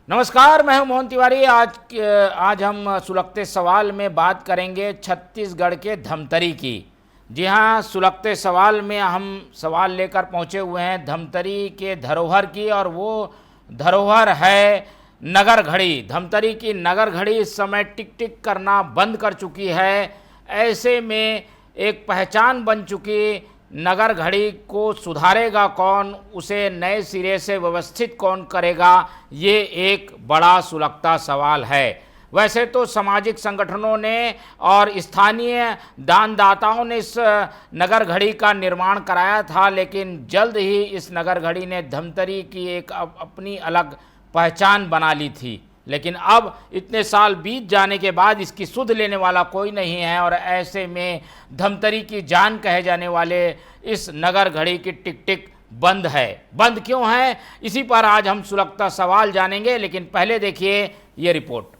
नमस्कार, मैं हूं मोहन तिवारी। आज हम सुलगते सवाल में बात करेंगे छत्तीसगढ़ के धमतरी की। जी हां, सुलगते सवाल में हम सवाल लेकर पहुंचे हुए हैं धमतरी के धरोहर की, और वो धरोहर है नगर घड़ी। धमतरी की नगर घड़ी इस समय टिक टिक करना बंद कर चुकी है। ऐसे में एक पहचान बन चुकी नगर घड़ी को सुधारेगा कौन, उसे नए सिरे से व्यवस्थित कौन करेगा, ये एक बड़ा सुलगता सवाल है। वैसे तो सामाजिक संगठनों ने और स्थानीय दानदाताओं ने इस नगर घड़ी का निर्माण कराया था, लेकिन जल्द ही इस नगर घड़ी ने धमतरी की एक अपनी अलग पहचान बना ली थी। लेकिन अब इतने साल बीत जाने के बाद इसकी सुध लेने वाला कोई नहीं है, और ऐसे में धमतरी की जान कहे जाने वाले इस नगर घड़ी की टिक टिक बंद है। बंद क्यों है, इसी पर आज हम सुलगता सवाल जानेंगे। लेकिन पहले देखिए ये रिपोर्ट।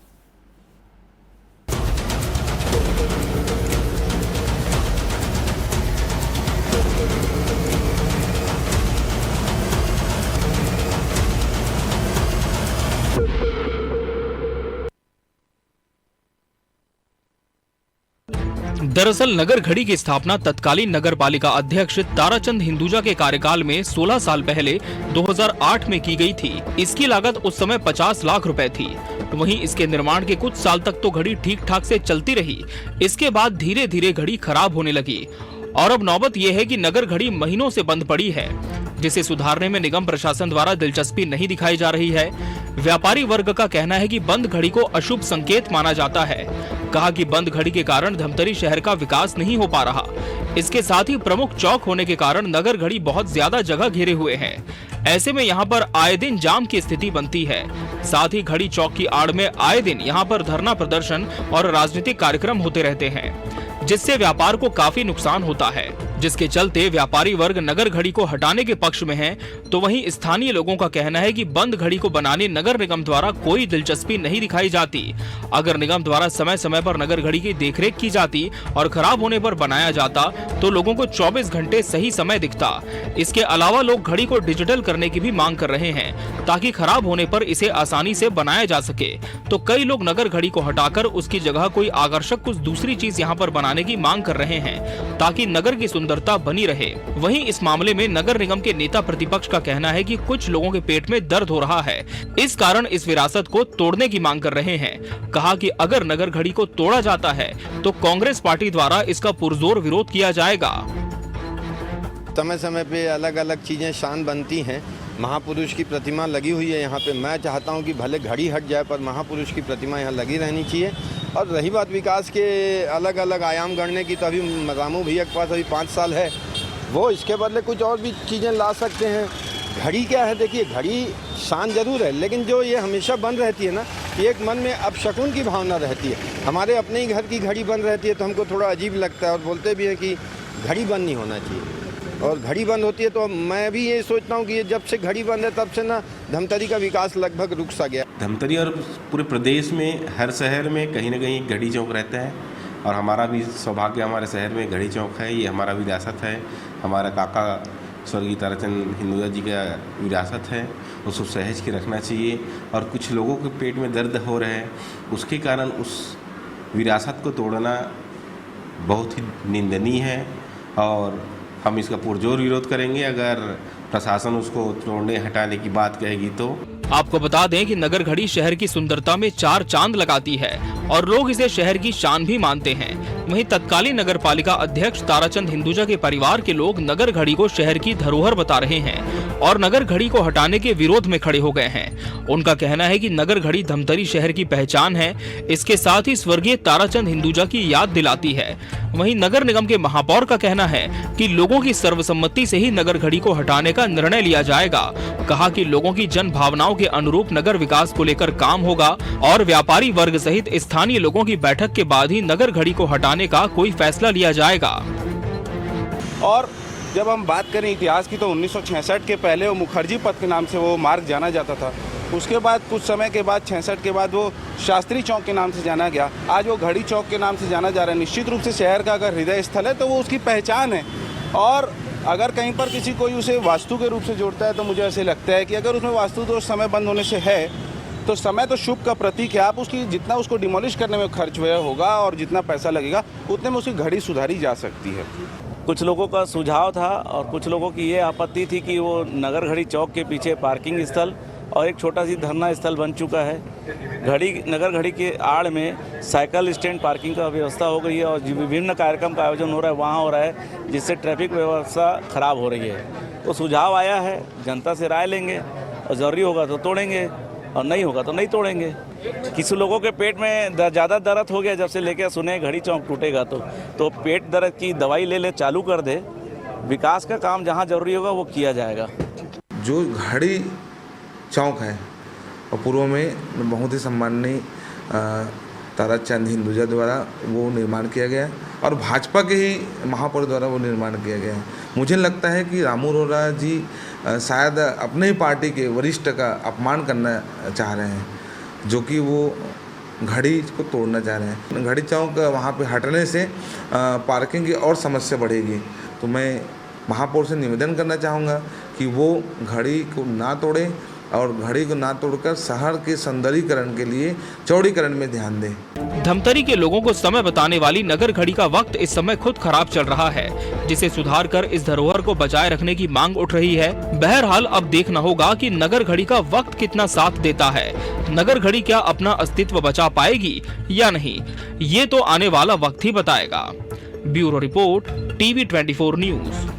दरअसल नगर घड़ी की स्थापना तत्कालीन नगर पालिका अध्यक्ष ताराचंद हिंदुजा के कार्यकाल में 16 साल पहले 2008 में की गई थी। इसकी लागत उस समय 50 लाख रुपए थी। वहीं इसके निर्माण के कुछ साल तक तो घड़ी ठीक ठाक से चलती रही। इसके बाद धीरे धीरे घड़ी खराब होने लगी, और अब नौबत यह है कि नगर घड़ी महीनों से बंद पड़ी है, जिसे सुधारने में निगम प्रशासन द्वारा दिलचस्पी नहीं दिखाई जा रही है। व्यापारी वर्ग का कहना है कि बंद घड़ी को अशुभ संकेत माना जाता है। कहा कि बंद घड़ी के कारण धमतरी शहर का विकास नहीं हो पा रहा। इसके साथ ही प्रमुख चौक होने के कारण नगर घड़ी बहुत ज्यादा जगह घेरे हुए हैं। ऐसे में यहाँ पर आए दिन जाम की स्थिति बनती है। साथ ही घड़ी चौक की आड़ में आए दिन यहाँ पर धरना प्रदर्शन और राजनीतिक कार्यक्रम होते रहते हैं, जिससे व्यापार को काफी नुकसान होता है, जिसके चलते व्यापारी वर्ग नगर घड़ी को हटाने के पक्ष में है। तो वहीं स्थानीय लोगों का कहना है कि बंद घड़ी को बनाने नगर निगम द्वारा कोई दिलचस्पी नहीं दिखाई जाती। अगर निगम द्वारा समय समय पर नगर घड़ी की देखरेख की जाती और खराब होने पर बनाया जाता तो लोगों को 24 घंटे सही समय दिखता। इसके अलावा लोग घड़ी को डिजिटल करने की भी मांग कर रहे हैं, ताकि खराब होने पर इसे आसानी से बनाया जा सके। तो कई लोग नगर घड़ी को हटाकर उसकी जगह कोई आकर्षक कुछ दूसरी चीज यहाँ पर बनाने की मांग कर रहे हैं, ताकि नगर की सुंदरता बनी रहे। वहीं इस मामले में नगर निगम के नेता प्रतिपक्ष का कहना है कि कुछ लोगों के पेट में दर्द हो रहा है, इस कारण इस विरासत को तोड़ने की मांग कर रहे हैं। कहा कि अगर नगर घड़ी को तोड़ा जाता है तो कांग्रेस पार्टी द्वारा इसका पुरजोर विरोध किया जाएगा। समय समय पे अलग अलग चीजें शान बनती हैं। महापुरुष की प्रतिमा लगी हुई है यहाँ पे। मैं चाहता हूँ कि भले घड़ी हट जाए पर महापुरुष की प्रतिमा यहाँ लगी रहनी चाहिए। और रही बात विकास के अलग अलग आयाम गढ़ने की, तो अभी रामू भैया के पास अभी 5 साल है, वो इसके बदले कुछ और भी चीज़ें ला सकते हैं। घड़ी क्या है, देखिए घड़ी शान जरूर है, लेकिन जो ये हमेशा बंद रहती है ना, एक मन में अपशकुन की भावना रहती है। हमारे अपने ही घर की घड़ी बंद रहती है तो हमको थोड़ा अजीब लगता है, और बोलते भी हैं कि घड़ी बंद नहीं होना चाहिए। और घड़ी बंद होती है तो मैं भी ये सोचता हूँ कि ये जब से घड़ी बंद है तब से ना धमतरी का विकास लगभग रुक सा गया। धमतरी और पूरे प्रदेश में हर शहर में कहीं ना कहीं घड़ी चौक रहता है, और हमारा भी सौभाग्य हमारे शहर में घड़ी चौक है। ये हमारा विरासत है, हमारा काका स्वर्गीय ताराचंद हिंदुजा जी का विरासत है, उसको सहेज के रखना चाहिए। और कुछ लोगों के पेट में दर्द हो रहे हैं, उसके कारण उस विरासत को तोड़ना बहुत ही निंदनीय है, और हम इसका पुरजोर विरोध करेंगे अगर प्रशासन उसको तोड़ने हटाने की बात कहेगी तो। आपको बता दें कि नगर घड़ी शहर की सुंदरता में 4 चांद लगाती है, और लोग इसे शहर की शान भी मानते हैं। वहीं तत्कालीन नगर पालिका अध्यक्ष ताराचंद हिंदुजा के परिवार के लोग नगर घड़ी को शहर की धरोहर बता रहे हैं, और नगर घड़ी को हटाने के विरोध में खड़े हो गए हैं। उनका कहना है कि नगर घड़ी धमतरी शहर की पहचान है, इसके साथ ही स्वर्गीय ताराचंद हिंदुजा की याद दिलाती है। वहीं नगर निगम के महापौर का कहना है कि लोगों की सर्वसम्मति से ही नगर घड़ी को हटाने का निर्णय लिया जाएगा। कहा कि लोगों की जन भावनाओं के अनुरूप नगर विकास को लेकर काम होगा, और व्यापारी वर्ग सहित स्थानीय लोगों की बैठक के बाद ही नगर घड़ी को हटाने का कोई फैसला लिया जाएगा। और जब हम बात करें इतिहास की तो 1966 के पहले वो मुखर्जी पथ के नाम से वो मार्ग जाना जाता था। उसके बाद कुछ समय के बाद 66 के बाद वो शास्त्री चौक के नाम से जाना गया। आज वो घड़ी चौक के नाम से जाना जा रहा है। निश्चित रूप से शहर का अगर हृदय स्थल है तो वो उसकी पहचान है, और अगर कहीं पर किसी कोई उसे वास्तु के रूप से जोड़ता है तो मुझे ऐसे लगता है कि अगर उसमें वास्तु दोष समय बंद होने से है तो समय तो शुभ का प्रतीक है। आप उसकी जितना उसको डिमोलिश करने में खर्च व्यय होगा और जितना पैसा लगेगा उतने में उसकी घड़ी सुधारी जा सकती है। कुछ लोगों का सुझाव था और कुछ लोगों की ये आपत्ति थी कि वो नगर घड़ी चौक के पीछे पार्किंग स्थल और एक छोटा सी धरना स्थल बन चुका है। नगर घड़ी के आड़ में साइकिल स्टैंड पार्किंग का व्यवस्था हो गई है और विभिन्न कार्यक्रम का आयोजन हो रहा है वहाँ हो रहा है, जिससे ट्रैफिक व्यवस्था खराब हो रही है। तो सुझाव आया है, जनता से राय लेंगे और ज़रूरी होगा तो तोड़ेंगे और नहीं होगा तो नहीं तोड़ेंगे। किसी लोगों के पेट में ज़्यादा दर्द हो गया जब से लेकर सुने घड़ी चौक टूटेगा तो पेट दर्द की दवाई ले चालू कर दे। विकास का काम जहाँ जरूरी होगा वो किया जाएगा। जो घड़ी चौक है और पूर्व में बहुत ही सम्माननीय ताराचंद हिंदुजा द्वारा वो निर्माण किया गया और भाजपा के ही महापौर द्वारा वो निर्माण किया गया है। मुझे लगता है कि रामू अरोड़ा जी शायद अपने ही पार्टी के वरिष्ठ का अपमान करना चाह रहे हैं, जो कि वो घड़ी को तोड़ना चाह रहे हैं। घड़ी चौक वहाँ पे हटने से पार्किंग की और समस्या बढ़ेगी। तो मैं महापौर से निवेदन करना चाहूँगा कि वो घड़ी को ना तोड़े और घड़ी को ना तोड़कर शहर के सौंदर्यीकरण के लिए चौड़ीकरण में ध्यान दें। धमतरी के लोगों को समय बताने वाली नगर घड़ी का वक्त इस समय खुद खराब चल रहा है, जिसे सुधार कर इस धरोहर को बचाए रखने की मांग उठ रही है। बहरहाल अब देखना होगा कि नगर घड़ी का वक्त कितना साथ देता है। नगर घड़ी क्या अपना अस्तित्व बचा पाएगी या नहीं, ये तो आने वाला वक्त ही बताएगा। Bureau report, TV 24 news.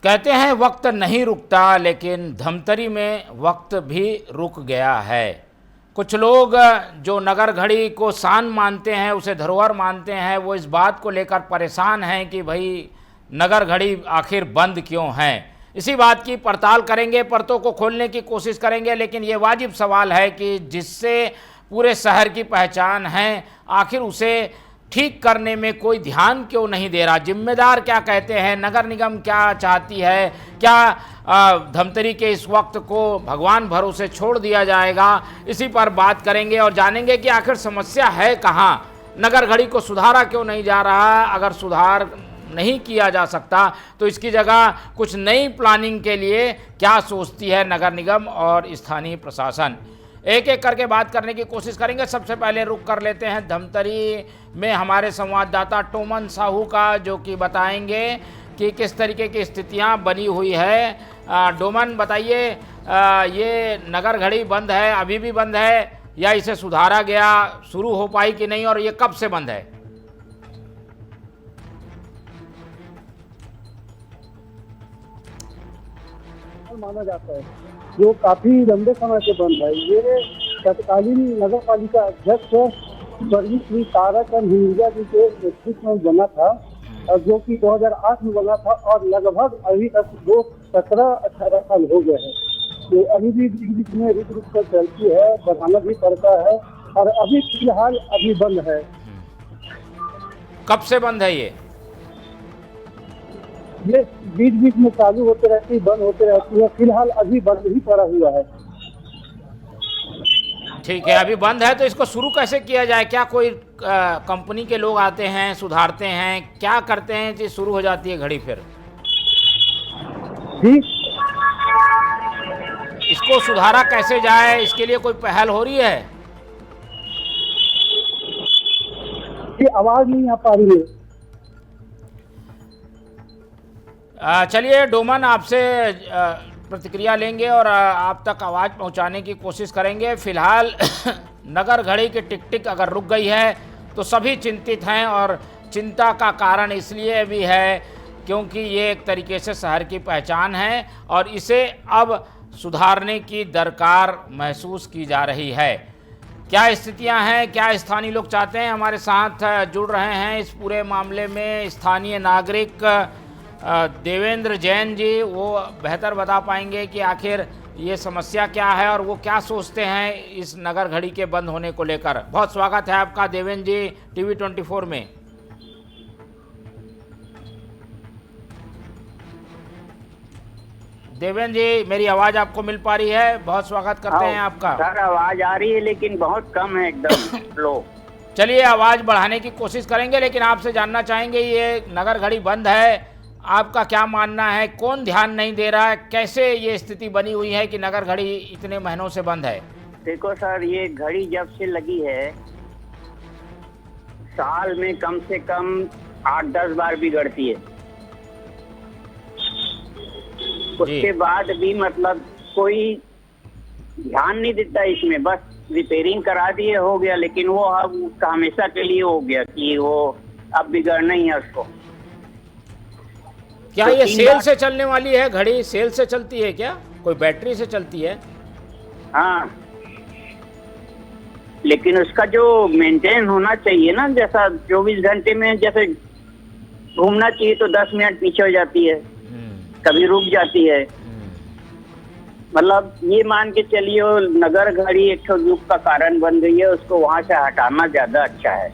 कहते हैं वक्त नहीं रुकता, लेकिन धमतरी में वक्त भी रुक गया है। कुछ लोग जो नगर घड़ी को शान मानते हैं, उसे धरोहर मानते हैं, वो इस बात को लेकर परेशान हैं कि भाई नगर घड़ी आखिर बंद क्यों है। इसी बात की पड़ताल करेंगे, परतों को खोलने की कोशिश करेंगे। लेकिन ये वाजिब सवाल है कि जिससे पूरे शहर की पहचान है, आखिर उसे ठीक करने में कोई ध्यान क्यों नहीं दे रहा। जिम्मेदार क्या कहते हैं, नगर निगम क्या चाहती है, क्या धमतरी के इस वक्त को भगवान भरोसे छोड़ दिया जाएगा, इसी पर बात करेंगे और जानेंगे कि आखिर समस्या है कहाँ। नगर घड़ी को सुधारा क्यों नहीं जा रहा। अगर सुधार नहीं किया जा सकता तो इसकी जगह कुछ नई प्लानिंग के लिए क्या सोचती है नगर निगम और स्थानीय प्रशासन। एक एक करके बात करने की कोशिश करेंगे। सबसे पहले रुक कर लेते हैं धमतरी में हमारे संवाददाता टोमन साहू का, जो कि बताएंगे कि किस तरीके की स्थितियां बनी हुई है। डोमन बताइए, ये नगर घड़ी बंद है, अभी भी बंद है या इसे सुधारा गया, शुरू हो पाई कि नहीं, और ये कब से बंद है? माना जाता है जो काफी लंबे समय से बंद है। ये तत्कालीन नगर पालिका अध्यक्ष स्वर्गीय श्री ताराचंद हिंदुजा जी के नेतृत्व में बना था, और जो कि 2008 में बना था और लगभग अभी तक 17-18 साल हो गए हैं। तो अभी भी बीच में रुक रुक कर चलती है, बढ़ाना भी पड़ता है और अभी फिलहाल अभी बंद है। कब से बंद है ये बीच बीच में चालू होते रहती है, बंद होते रहती है। फिलहाल अभी बंद ही पड़ा हुआ है। ठीक है, अभी बंद है तो इसको शुरू कैसे किया जाए? क्या कोई कंपनी के लोग आते हैं, सुधारते हैं, क्या करते हैं कि शुरू हो जाती है घड़ी फिर? जी, इसको सुधारा कैसे जाए, इसके लिए कोई पहल हो रही है? ये आवाज नहीं आ पा रही है। चलिए डोमन, आपसे प्रतिक्रिया लेंगे और आप तक आवाज़ पहुंचाने की कोशिश करेंगे। फिलहाल नगर घड़ी की टिक टिक अगर रुक गई है तो सभी चिंतित हैं, और चिंता का कारण इसलिए भी है क्योंकि ये एक तरीके से शहर की पहचान है और इसे अब सुधारने की दरकार महसूस की जा रही है। क्या स्थितियां हैं, क्या स्थानीय लोग चाहते हैं? हमारे साथ जुड़ रहे हैं इस पूरे मामले में स्थानीय नागरिक देवेंद्र जैन जी। वो बेहतर बता पाएंगे कि आखिर ये समस्या क्या है और वो क्या सोचते हैं इस नगर घड़ी के बंद होने को लेकर। बहुत स्वागत है आपका देवेंद्र जी टीवी 24 में। देवेंद्र जी, मेरी आवाज़ आपको मिल पा रही है? बहुत स्वागत करते हैं आपका। सर आवाज आ रही है लेकिन बहुत कम है, एकदम लो। चलिए आवाज़ बढ़ाने की कोशिश करेंगे, लेकिन आपसे जानना चाहेंगे ये नगर घड़ी बंद है, आपका क्या मानना है? कौन ध्यान नहीं दे रहा है? कैसे ये स्थिति बनी हुई है कि नगर घड़ी इतने महीनों से बंद है? देखो सर, ये घड़ी जब से लगी है साल में कम से कम 8-10 बार बिगड़ती है। उसके बाद भी मतलब कोई ध्यान नहीं देता इसमें, बस रिपेयरिंग करा दिए हो गया, लेकिन वो अब हमेशा के लिए हो गया कि वो अब बिगड़ना ही है उसको। क्या तो ये 3 सेल बार से चलने वाली है घड़ी? सेल से चलती है क्या? कोई बैटरी से चलती है? हाँ, लेकिन उसका जो मेंटेन होना चाहिए ना, जैसा 24 घंटे में जैसे घूमना चाहिए तो 10 मिनट पीछे हो जाती है, कभी रुक जाती है। मतलब ये मान के चलिए नगर घड़ी एक ठो युग का कारण बन गई है, उसको वहां से हटाना ज्यादा अच्छा है।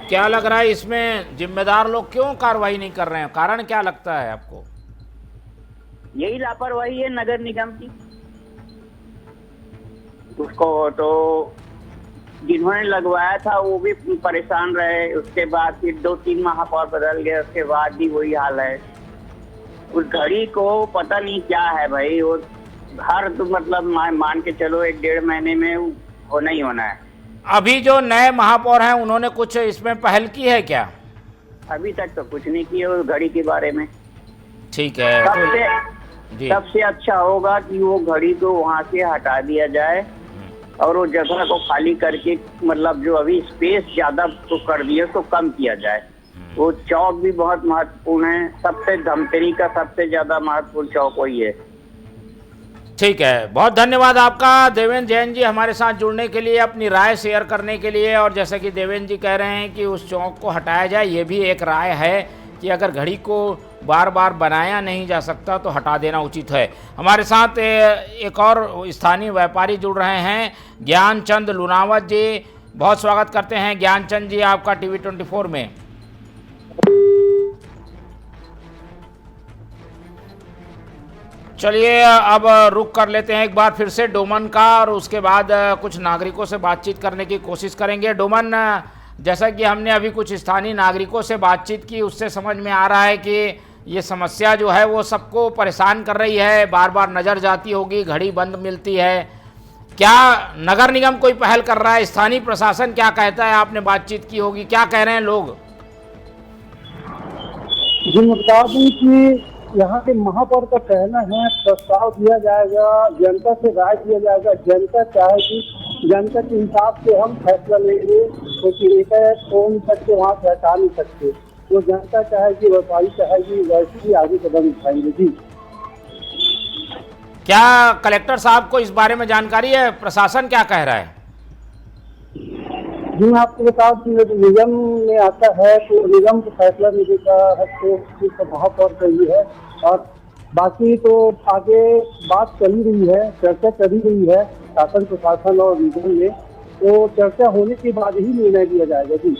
क्या लग रहा है इसमें जिम्मेदार लोग क्यों कार्रवाई नहीं कर रहे हैं? कारण क्या लगता है आपको? यही लापरवाही है नगर निगम की। उसको तो जिन्होंने लगवाया था वो भी परेशान रहे, उसके बाद फिर 2-3 महापौर बदल गए, उसके बाद भी वही हाल है। उस घड़ी को पता नहीं क्या है भाई, वो हर तो मतलब मान के चलो 1-1.5 महीने में होना ही होना है। अभी जो नए महापौर हैं उन्होंने कुछ इसमें पहल की है क्या? अभी तक तो कुछ नहीं किया उस घड़ी के बारे में। ठीक है, सबसे अच्छा होगा कि वो घड़ी को वहां से हटा दिया जाए और वो जगह को खाली करके मतलब जो अभी स्पेस ज्यादा तो कर दिया उसको कम किया जाए। वो चौक भी बहुत महत्वपूर्ण है, सबसे धमतरी का सबसे ज्यादा महत्वपूर्ण चौक वही है। ठीक है, बहुत धन्यवाद आपका देवेंद्र जैन जी हमारे साथ जुड़ने के लिए, अपनी राय शेयर करने के लिए। और जैसे कि देवेंद्र जी कह रहे हैं कि उस चौक को हटाया जाए, ये भी एक राय है कि अगर घड़ी को बार बार बनाया नहीं जा सकता तो हटा देना उचित है। हमारे साथ एक और स्थानीय व्यापारी जुड़ रहे हैं, ज्ञानचंद लुनावत जी। बहुत स्वागत करते हैं ज्ञानचंद जी आपका टीवी 24 में। चलिए अब रुक कर लेते हैं एक बार फिर से डोमन का, और उसके बाद कुछ नागरिकों से बातचीत करने की कोशिश करेंगे। डोमन, जैसा कि हमने अभी कुछ स्थानीय नागरिकों से बातचीत की, उससे समझ में आ रहा है कि ये समस्या जो है वो सबको परेशान कर रही है, बार बार नज़र जाती होगी, घड़ी बंद मिलती है। क्या नगर निगम कोई पहल कर रहा है? स्थानीय प्रशासन क्या कहता है? आपने बातचीत की होगी, क्या कह रहे हैं लोग? जी, मैं बता दूं कि यहाँ के महापौर का कहना है प्रस्ताव दिया जाएगा, जनता से राय दिया जाएगा, जनता चाहेगी, जनता के हिसाब से हम फैसला लेंगे, क्योंकि एक फोन करके वहाँ से हटा नहीं सकते। जो जनता चाहेगी, व्यापारी चाहेगी, वैसे ही आगे कदम उठाएंगे। जी, क्या कलेक्टर साहब को इस बारे में जानकारी है? प्रशासन क्या कह रहा है? जी, मैं आपको बता दूं निगम में आता है तो निगम को फैसला लेने का हक तो महापौर का ही है, और बाकी तो आगे बात चली रही है, चर्चा चली रही है शासन प्रशासन और निगम में, तो चर्चा होने के बाद ही निर्णय लिया जाएगा। जी,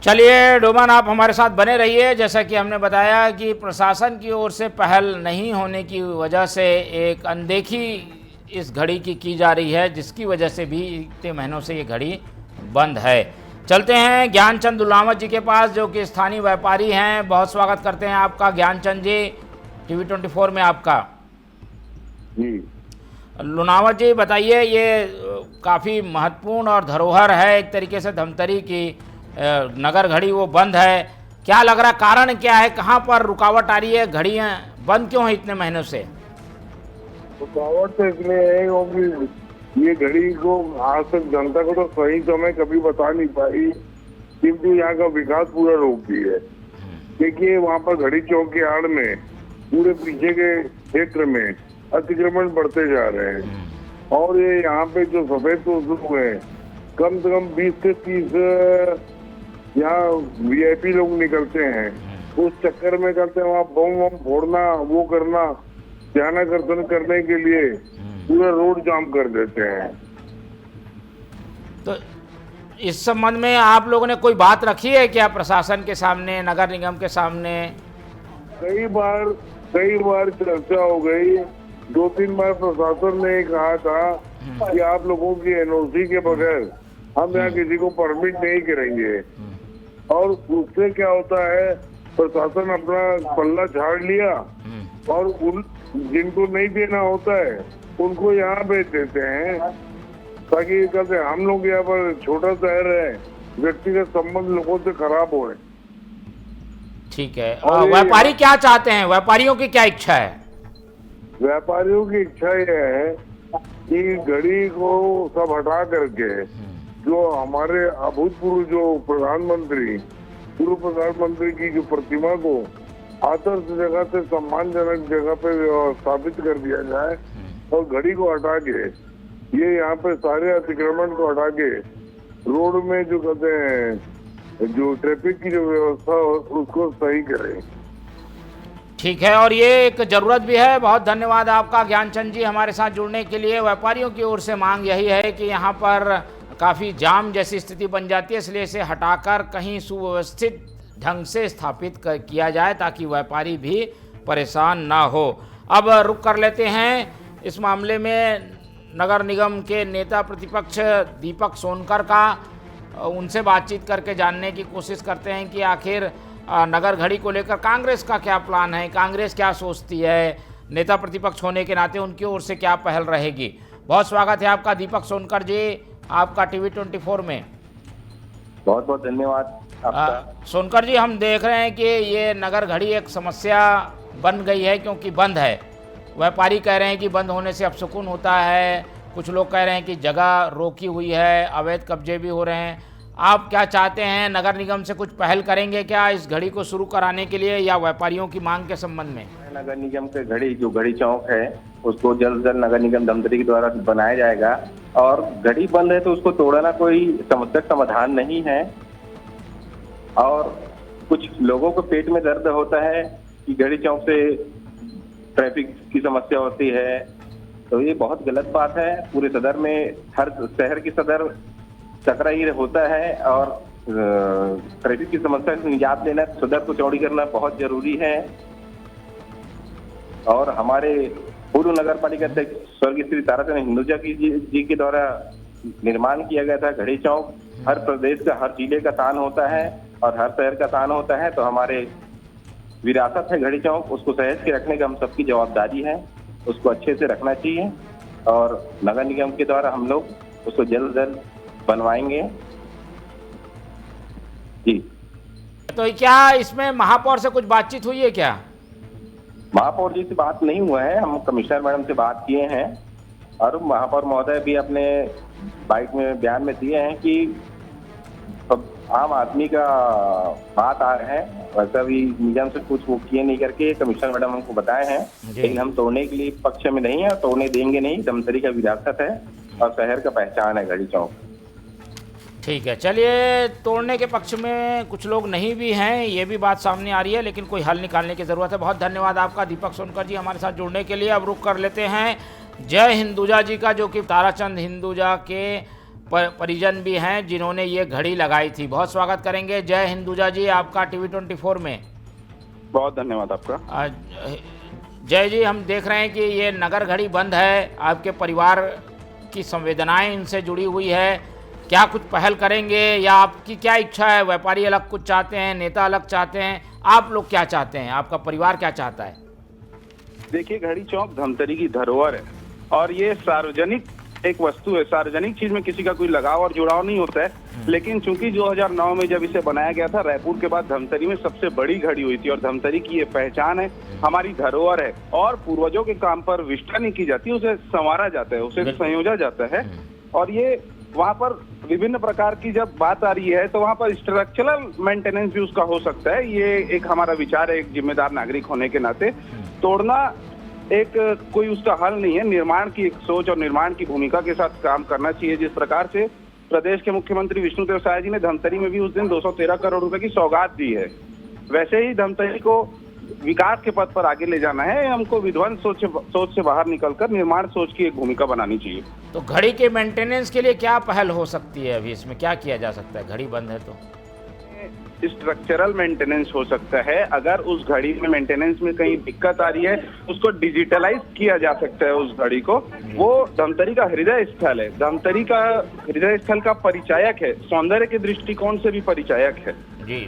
चलिए डोमन, आप हमारे साथ बने रहिए। जैसा कि हमने बताया कि प्रशासन की ओर से पहल नहीं होने की वजह से एक अनदेखी इस घड़ी की जा रही है, जिसकी वजह से भी इतने महीनों से ये घड़ी बंद है। चलते हैं ज्ञानचंद लुनावत जी के पास, जो कि स्थानीय व्यापारी हैं। बहुत स्वागत करते हैं आपका ज्ञानचंद जी, टीवी 24 में आपका। लुनावत जी बताइए, ये काफ़ी महत्वपूर्ण और धरोहर है एक तरीके से धमतरी की नगर घड़ी, वो बंद है। क्या लग रहा है, कारण क्या है? कहाँ पर रुकावट आ रही है? घड़ियाँ बंद क्यों है इतने महीनों से? रुकावट तो इसलिए है क्योंकि ये घड़ी को आज तक जनता को तो सही समय कभी बता नहीं पाई, किंतु यहाँ का विकास पूरा रोक दिया है। देखिए, वहाँ पर घड़ी चौक के आड़ में पूरे पीछे के क्षेत्र में अतिक्रमण बढ़ते जा रहे हैं, और ये यहाँ पे जो सफेद लोग हैं, कम से कम 20 से 30 यहाँ VIP लोग निकलते हैं, उस चक्कर में करते हैं वहाँ बम वम फोड़ना, वो करना, ध्यानाकर्षण करने के लिए पूरा रोड जाम कर देते हैं। इस संबंध में आप लोगों ने कोई बात रखी है क्या प्रशासन के सामने, नगर निगम के सामने? कई बार चर्चा हो गई। 2-3 बार प्रशासन ने कहा था कि आप लोगों की एनओसी के बगैर हम यहाँ किसी को परमिट नहीं करेंगे, और उससे क्या होता है, प्रशासन अपना पल्ला झाड़ लिया और उन जिनको नहीं देना होता है उनको यहाँ भेज देते हैं, ताकि कहते हैं हम लोग यहाँ पर छोटा शहर है, व्यक्तिगत संबंध लोगों से खराब होए। ठीक है। व्यापारी क्या चाहते हैं, व्यापारियों की क्या इच्छा है? व्यापारियों की इच्छा यह है कि घड़ी को सब हटा करके जो हमारे अभूतपूर्व जो पूर्व प्रधानमंत्री की जो प्रतिमा को आदर्श जगह से सम्मानजनक जगह पे स्थापित कर दिया जाए, और घड़ी को हटा के ये यहाँ पे सारे अतिक्रमण को हटा के रोड में जो कहते हैं जो ट्रैफिक की जो व्यवस्था हो उसको सही करें। ठीक है, और ये एक जरूरत भी है। बहुत धन्यवाद आपका ज्ञानचंद जी हमारे साथ जुड़ने के लिए। व्यापारियों की ओर से मांग यही है कि यहाँ पर काफ़ी जाम जैसी स्थिति बन जाती है, इसलिए इसे हटाकर कहीं सुव्यवस्थित ढंग से स्थापित किया जाए ताकि व्यापारी भी परेशान ना हो। अब रुक कर लेते हैं इस मामले में नगर निगम के नेता प्रतिपक्ष दीपक सोनकर का, उनसे बातचीत करके जानने की कोशिश करते हैं कि आखिर नगर घड़ी को लेकर कांग्रेस का क्या प्लान है, कांग्रेस क्या सोचती है, नेता प्रतिपक्ष होने के नाते उनकी ओर से क्या पहल रहेगी। बहुत स्वागत है आपका दीपक सोनकर जी, आपका टीवी 24 में। बहुत बहुत धन्यवाद आपका। सोनकर जी, हम देख रहे हैं कि ये नगर घड़ी एक समस्या बन गई है क्योंकि बंद है। व्यापारी कह रहे हैं कि बंद होने से अपशकुन होता है, कुछ लोग कह रहे हैं कि जगह रोकी हुई है, अवैध कब्जे भी हो रहे हैं। आप क्या चाहते हैं, नगर निगम से कुछ पहल करेंगे क्या इस घड़ी को शुरू कराने के लिए, या व्यापारियों की मांग के संबंध में? नगर निगम के घड़ी चौक है उसको जल्द से जल्द नगर निगम धमतरी के द्वारा बनाया जाएगा, और घड़ी बंद है तो उसको तोड़ना कोई समस्या समाधान नहीं है। और कुछ लोगों को पेट में दर्द होता है कि घड़ी चौक से ट्रैफिक की समस्या होती है, तो ये बहुत गलत बात है। पूरे सदर में, हर शहर की सदर चक्रा ही होता है, और ट्रैफिक की समस्या से निजात लेना, सदर को चौड़ी करना बहुत जरूरी है। और हमारे पूर्व नगर पालिका अध्यक्ष स्वर्गीय श्री ताराचंद हिंदुजा जी के द्वारा निर्माण किया गया था घड़ी चौक। हर प्रदेश का, हर जिले का तान होता है और हर शहर का तान होता है, तो हमारे विरासत है घड़ी चौक, उसको सहेज के रखने का हम सबकी जवाबदारी है, उसको अच्छे से रखना चाहिए। और नगर निगम के द्वारा हम लोग उसको जल्द से जल्द बनवाएंगे जी। तो क्या इसमें महापौर से कुछ बातचीत हुई है क्या? महापौर जी से बात नहीं हुआ है, हम कमिश्नर मैडम से बात किए हैं, और महापौर महोदय भी अपने बाइट में बयान में दिए हैं कि आम आदमी का बात आ रहा है, वैसा भी निगम से कुछ वो किए नहीं करके कमिश्नर मैडम हमको बताए हैं। लेकिन हम तोड़ने के लिए पक्ष में नहीं है, तोड़ने देंगे नहीं। धमतरी का विरासत है और शहर का पहचान है घड़ी चौक। ठीक है, चलिए, तोड़ने के पक्ष में कुछ लोग नहीं भी हैं, ये भी बात सामने आ रही है, लेकिन कोई हल निकालने की ज़रूरत है। बहुत धन्यवाद आपका दीपक सोनकर जी हमारे साथ जुड़ने के लिए। अब रुक कर लेते हैं जय हिंदुजा जी का, जो कि ताराचंद हिंदुजा के परिजन भी हैं जिन्होंने ये घड़ी लगाई थी। बहुत स्वागत करेंगे जय हिंदुजा जी आपका टीवी 24 में। बहुत धन्यवाद आपका। जय जी, हम देख रहे हैं कि ये नगर घड़ी बंद है, आपके परिवार की संवेदनाएं इनसे जुड़ी हुई है, क्या कुछ पहल करेंगे या आपकी क्या इच्छा है? व्यापारी अलग कुछ चाहते हैं, नेता अलग चाहते हैं, आप लोग क्या चाहते हैं, आपका परिवार क्या चाहता है? देखिए, घड़ी चौक धमतरी की धरोहर है और ये सार्वजनिक एक वस्तु है। सार्वजनिक चीज में किसी का कोई लगाव और जुड़ाव नहीं होता है, लेकिन चूंकि 2009 में जब इसे बनाया गया था, रायपुर के बाद धमतरी में सबसे बड़ी घड़ी हुई थी, और धमतरी की ये पहचान है, हमारी धरोहर है, और पूर्वजों के काम पर विष्ठा नहीं की जाती, उसे संवारा जाता है, उसे संयोजा जाता है। और ये वहाँ पर विभिन्न प्रकार की जब बात आ रही है तो वहाँ पर स्ट्रक्चरल मेंटेनेंस भी उसका हो सकता है। ये एक हमारा विचार है, एक जिम्मेदार नागरिक होने के नाते। तोड़ना एक कोई उसका हल नहीं है, निर्माण की एक सोच और निर्माण की भूमिका के साथ काम करना चाहिए। जिस प्रकार से प्रदेश के मुख्यमंत्री विष्णुदेव साय जी ने धमतरी में भी उस दिन 213 करोड़ रुपए की सौगात दी है, वैसे ही धमतरी को विकास के पथ पर आगे ले जाना है, हमको विध्वंस सोच से बाहर निकलकर निर्माण सोच की एक भूमिका बनानी चाहिए। तो घड़ी के मेंटेनेंस के लिए क्या पहल हो सकती है? अभी इसमें क्या किया जा सकता है? घड़ी बंद है तो स्ट्रक्चरल मेंटेनेंस हो सकता है। अगर उस घड़ी में मेंटेनेंस में कहीं दिक्कत आ रही है, उसको डिजिटलाइज किया जा सकता है। उस घड़ी को, वो धमतरी का हृदय स्थल है, धमतरी का हृदय स्थल का परिचायक है, सौंदर्य के दृष्टिकोण से भी परिचायक है। जी,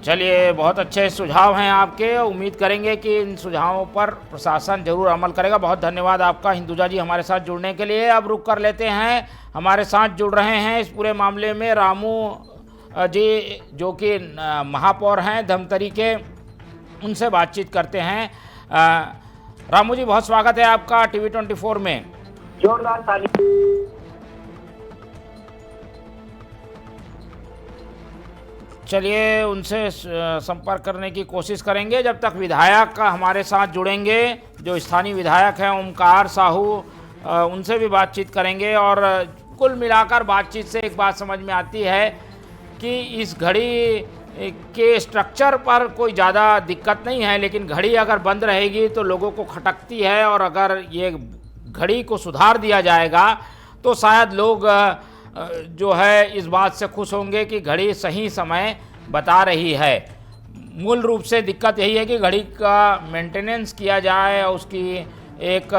चलिए, बहुत अच्छे सुझाव हैं आपके। उम्मीद करेंगे कि इन सुझावों पर प्रशासन जरूर अमल करेगा। बहुत धन्यवाद आपका हिंदुजा जी हमारे साथ जुड़ने के लिए। अब रुक कर लेते हैं, हमारे साथ जुड़ रहे हैं इस पूरे मामले में रामू जी, जो कि महापौर हैं धमतरी के, उनसे बातचीत करते हैं। रामू जी, बहुत स्वागत है आपका टीवी 24 में। जोरदार ताली। चलिए, उनसे संपर्क करने की कोशिश करेंगे। जब तक विधायक हमारे साथ जुड़ेंगे, जो स्थानीय विधायक हैं ओमकार साहू, उनसे भी बातचीत करेंगे। और कुल मिलाकर बातचीत से एक बात समझ में आती है कि इस घड़ी के स्ट्रक्चर पर कोई ज़्यादा दिक्कत नहीं है, लेकिन घड़ी अगर बंद रहेगी तो लोगों को खटकती है। और अगर ये घड़ी को सुधार दिया जाएगा तो शायद लोग जो है इस बात से खुश होंगे कि घड़ी सही समय बता रही है। मूल रूप से दिक्कत यही है कि घड़ी का मेंटेनेंस किया जाए और उसकी एक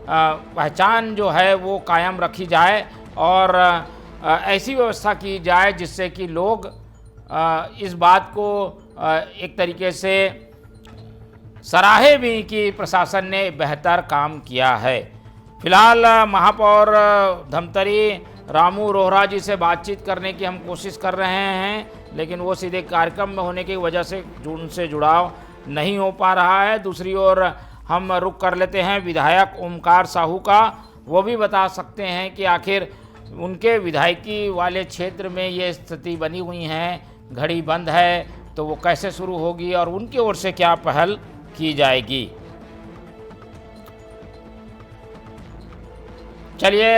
पहचान जो है वो कायम रखी जाए, और ऐसी व्यवस्था की जाए जिससे कि लोग इस बात को एक तरीके से सराहे भी कि प्रशासन ने बेहतर काम किया है। फिलहाल महापौर धमतरी रामू रोहरा जी से बातचीत करने की हम कोशिश कर रहे हैं, लेकिन वो सीधे कार्यक्रम में होने की वजह से उनसे जुड़ाव नहीं हो पा रहा है। दूसरी ओर हम रुक कर लेते हैं विधायक ओमकार साहू का। वो भी बता सकते हैं कि आखिर उनके विधायकी वाले क्षेत्र में ये स्थिति बनी हुई है, घड़ी बंद है, तो वो कैसे शुरू होगी और उनकी ओर से क्या पहल की जाएगी। चलिए,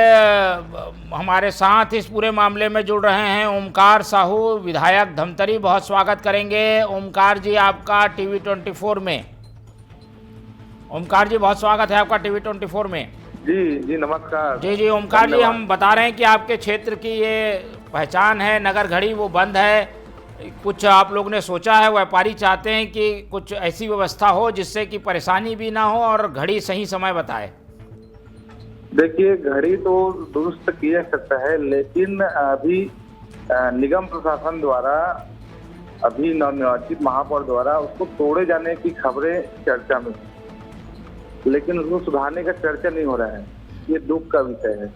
हमारे साथ इस पूरे मामले में जुड़ रहे हैं ओमकार साहू, विधायक धमतरी। बहुत स्वागत करेंगे ओमकार जी आपका टीवी 24 में। ओमकार जी, बहुत स्वागत है आपका टीवी 24 में। जी नमस्कार। जी, ओमकार जी, हम बता रहे हैं कि आपके क्षेत्र की ये पहचान है नगर घड़ी, वो बंद है। कुछ आप लोग ने सोचा है, व्यापारी चाहते हैं कि कुछ ऐसी व्यवस्था हो जिससे कि परेशानी भी ना हो और घड़ी सही समय बताए। देखिए, घड़ी तो दुरुस्त किया जा सकता है, लेकिन अभी निगम प्रशासन द्वारा, अभी नवनिर्वाचित महापौर द्वारा उसको तोड़े जाने की खबरें चर्चा में, लेकिन उसको सुधारने का चर्चा नहीं हो रहा है। ये दुख का विषय है।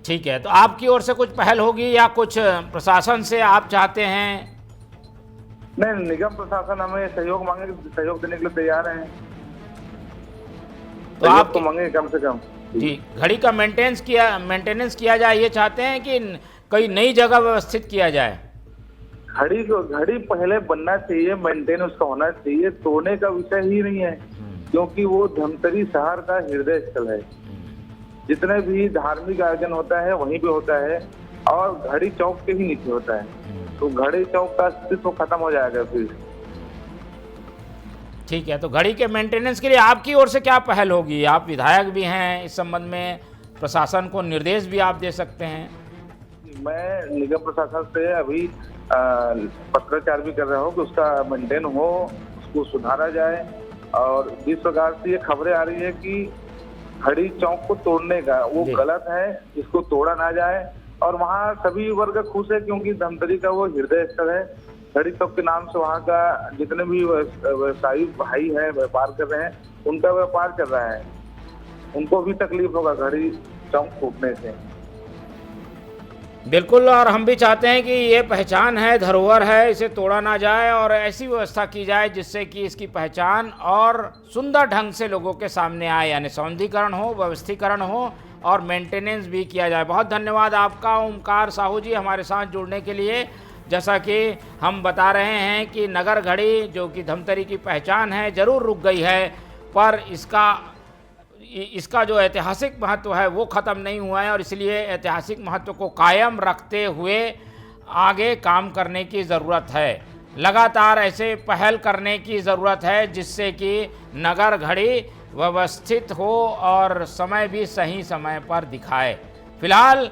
ठीक है, तो आपकी ओर से कुछ पहल होगी या कुछ प्रशासन से आप चाहते हैं? नहीं, निगम प्रशासन हमें सहयोग मांगे, सहयोग देने के लिए तैयार है। तो आप तो मांगे कम से कम। जी, घड़ी का मेंटेनेंस किया जाए, ये चाहते हैं कि कई नई जगह व्यवस्थित किया जाए? घड़ी पहले बनना चाहिए, मेंटेन उसका होना चाहिए, तोड़ने का विषय ही नहीं है, क्योंकि वो धमतरी शहर का हृदय स्थल है। जितने भी धार्मिक आयोजन होता है वहीं पे होता है, और घड़ी चौक के ही नीचे होता है, तो घड़ी चौक का अस्तित्व खत्म हो जाएगा फिर। ठीक है, तो घड़ी के मेंटेनेंस के लिए आपकी ओर से क्या पहल होगी? आप विधायक भी हैं, इस संबंध में प्रशासन को निर्देश भी आप दे सकते हैं। मैं निगम प्रशासन से अभी पत्राचार भी कर रहा हूँ कि उसका मेंटेन हो, उसको सुधारा जाए। और जिस प्रकार से ये खबरें आ रही है कि घड़ी चौक को तोड़ने का, वो गलत है, इसको तोड़ा ना जाए। और वहाँ सभी वर्ग खुश है, क्योंकि धमतरी का वो हृदय स्थल है। घड़ी चौक के नाम से वहाँ का जितने भी व्यवसायी भाई हैं, व्यापार कर रहे हैं, उनका व्यापार चल रहा है। उनको भी तकलीफ होगा घड़ी चौक टूटने से। बिल्कुल, और हम भी चाहते हैं कि ये पहचान है, धरोहर है, इसे तोड़ा ना जाए और ऐसी व्यवस्था की जाए जिससे कि इसकी पहचान और सुंदर ढंग से लोगों के सामने आए, यानी सौंदर्यीकरण हो, व्यवस्थीकरण हो और मेंटेनेंस भी किया जाए। बहुत धन्यवाद आपका ओमकार साहू जी हमारे साथ जुड़ने के लिए। जैसा कि हम बता रहे हैं कि नगर घड़ी जो कि धमतरी की पहचान है ज़रूर रुक गई है, पर इसका जो ऐतिहासिक महत्व है वो ख़त्म नहीं हुआ है, और इसलिए ऐतिहासिक महत्व को कायम रखते हुए आगे काम करने की ज़रूरत है। लगातार ऐसे पहल करने की ज़रूरत है जिससे कि नगर घड़ी व्यवस्थित हो और समय भी सही समय पर दिखाए। फिलहाल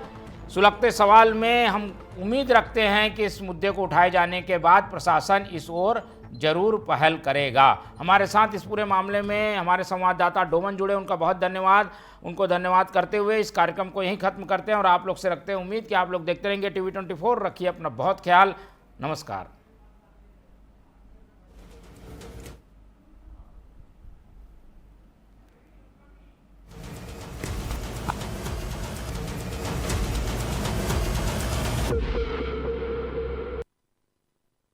सुलगते सवाल में हम उम्मीद रखते हैं कि इस मुद्दे को उठाए जाने के बाद प्रशासन इस ओर जरूर पहल करेगा। हमारे साथ इस पूरे मामले में हमारे संवाददाता डोमन जुड़े, उनका बहुत धन्यवाद। उनको धन्यवाद करते हुए इस कार्यक्रम को यहीं खत्म करते हैं और आप लोग से रखते हैं उम्मीद कि आप लोग देखते रहेंगे TV24। रखिए अपना बहुत ख्याल। नमस्कार।